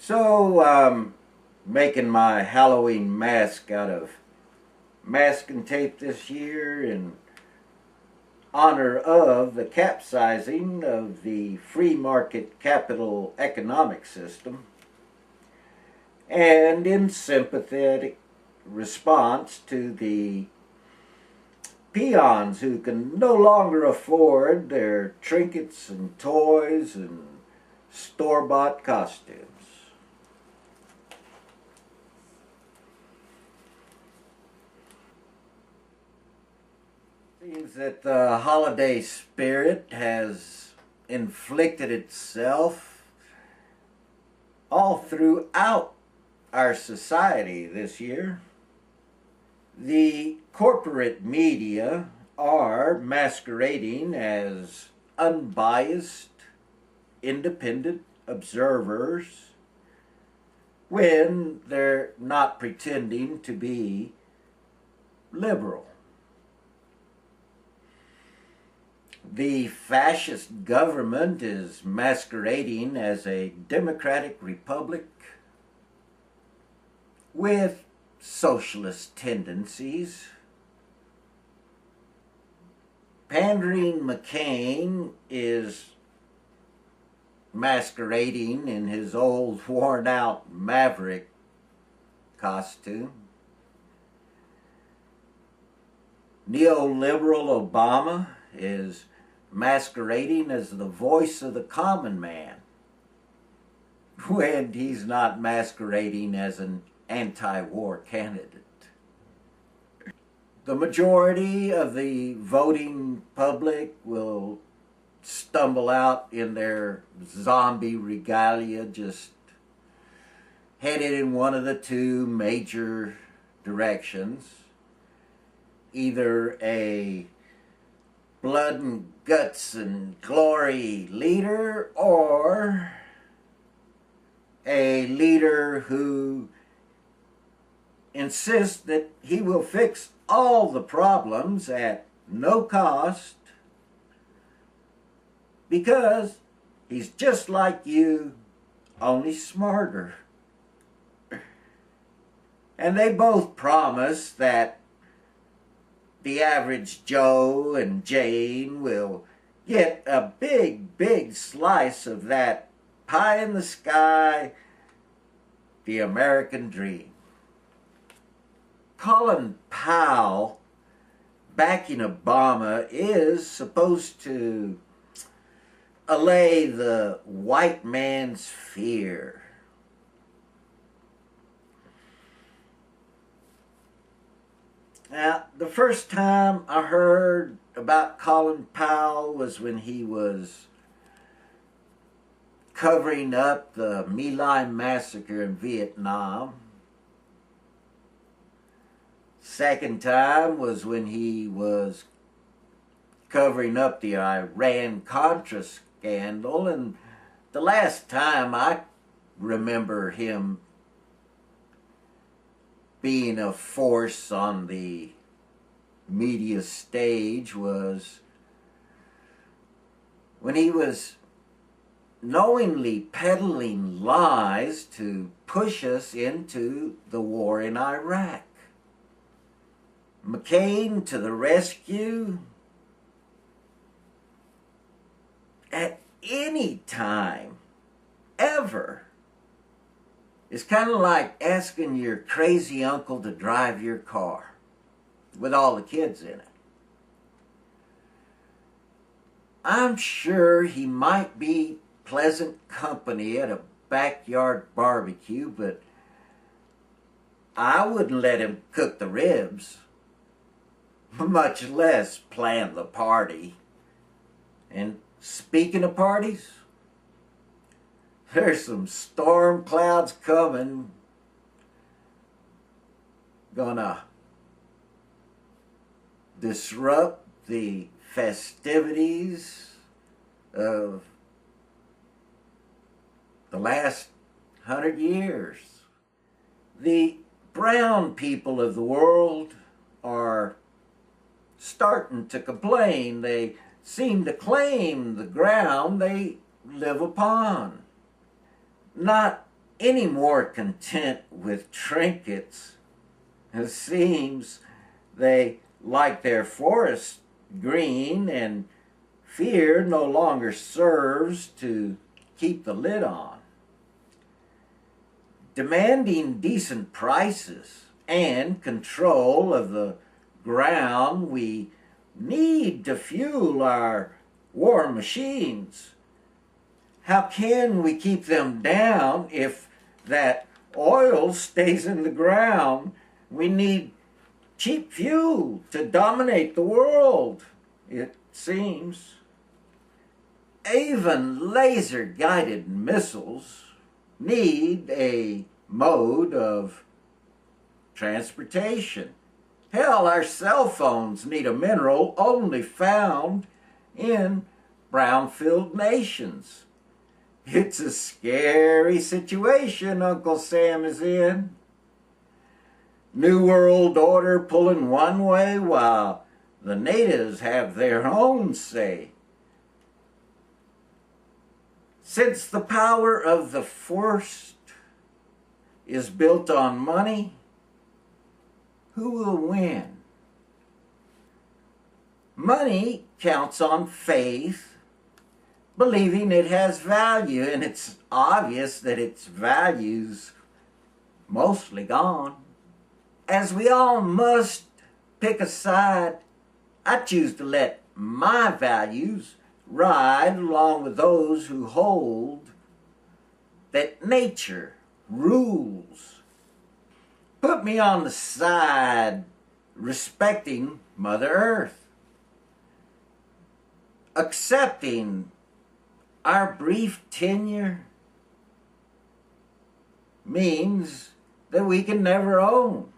So I'm making my Halloween mask out of masking tape this year in honor of the capsizing of the free market capital economic system and in sympathetic response to the peons who can no longer afford their trinkets and toys and store-bought costumes. Seems that the holiday spirit has inflicted itself all throughout our society this year. The corporate media are masquerading as unbiased, independent observers when they're not pretending to be liberal. The fascist government is masquerading as a democratic republic with socialist tendencies. Pandering McCain is masquerading in his old worn-out maverick costume. Neoliberal Obama is masquerading as the voice of the common man when he's not masquerading as an anti-war candidate. The majority of the voting public will stumble out in their zombie regalia, just headed in one of the two major directions. Either a blood and guts and glory leader, or a leader who insists that he will fix all the problems at no cost because he's just like you, only smarter. And they both promise that the average Joe and Jane will get a big slice of that pie in the sky, the American dream. Colin Powell backing Obama is supposed to allay the white man's fear. Now, the first time I heard about Colin Powell was when he was covering up the My Lai massacre in Vietnam. Second time was when he was covering up the Iran-Contra scandal. And the last time I remember him being a force on the media stage was when he was knowingly peddling lies to push us into the war in Iraq. McCain to the rescue. At any time, ever. It's kind of like asking your crazy uncle to drive your car with all the kids in it. I'm sure he might be pleasant company at a backyard barbecue, but I wouldn't let him cook the ribs, much less plan the party. And speaking of parties, there's some storm clouds coming, gonna disrupt the festivities of the last 100 years. The brown people of the world are starting to complain. They seem to claim the ground they live upon. Not any more content with trinkets. It seems they like their forest green, and fear no longer serves to keep the lid on. Demanding decent prices and control of the ground we need to fuel our war machines. How can we keep them down if that oil stays in the ground? We need cheap fuel to dominate the world, it seems. Even laser-guided missiles need a mode of transportation. Hell, our cell phones need a mineral only found in brownfield nations. It's a scary situation Uncle Sam is in. New World Order pulling one way while the natives have their own say. Since the power of the forest is built on money, who will win? Money counts on faith, believing it has value, and it's obvious that its value's mostly gone. As we all must pick a side, I choose to let my values ride along with those who hold that nature rules. Put me on the side respecting Mother Earth, accepting our brief tenure means that we can never own.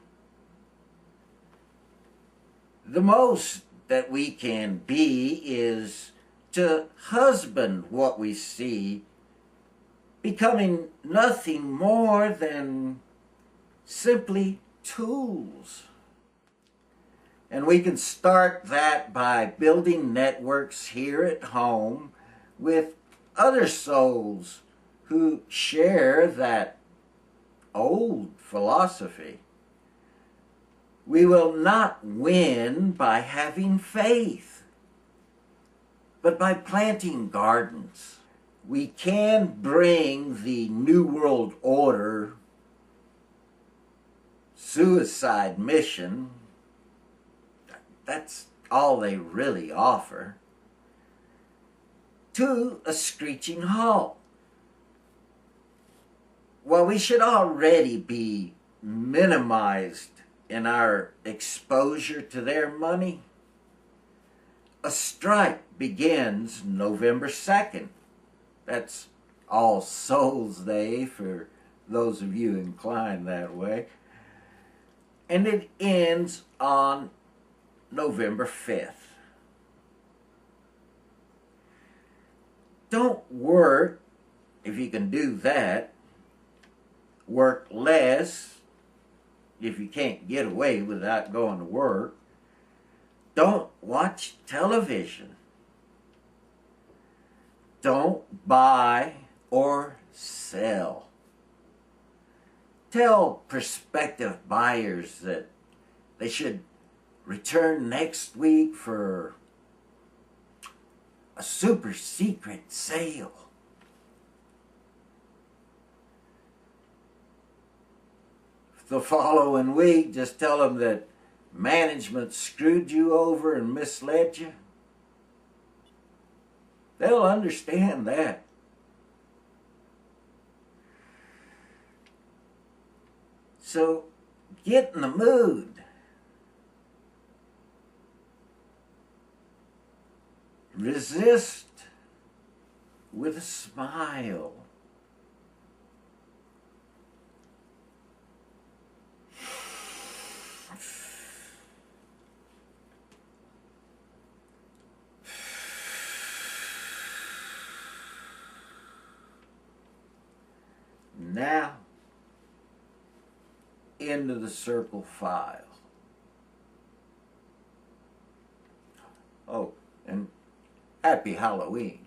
The most that we can be is to husband what we see, becoming nothing more than simply tools. And we can start that by building networks here at home with other souls who share that old philosophy. We will not win by having faith, but by planting gardens. We can bring the New World Order suicide mission, that's all they really offer, to a screeching halt. While we should already be minimized in our exposure to their money, a strike begins November 2nd. That's All Souls Day for those of you inclined that way. And it ends on November 5th. Don't work if you can do that. Work less if you can't get away without going to work. Don't watch television. Don't buy or sell. Tell prospective buyers that they should return next week for a super secret sale. The following week, just tell them that management screwed you over and misled you. They'll understand that. So get in the mood. Resist with a smile. Now, into the circle file. Oh, and happy Halloween.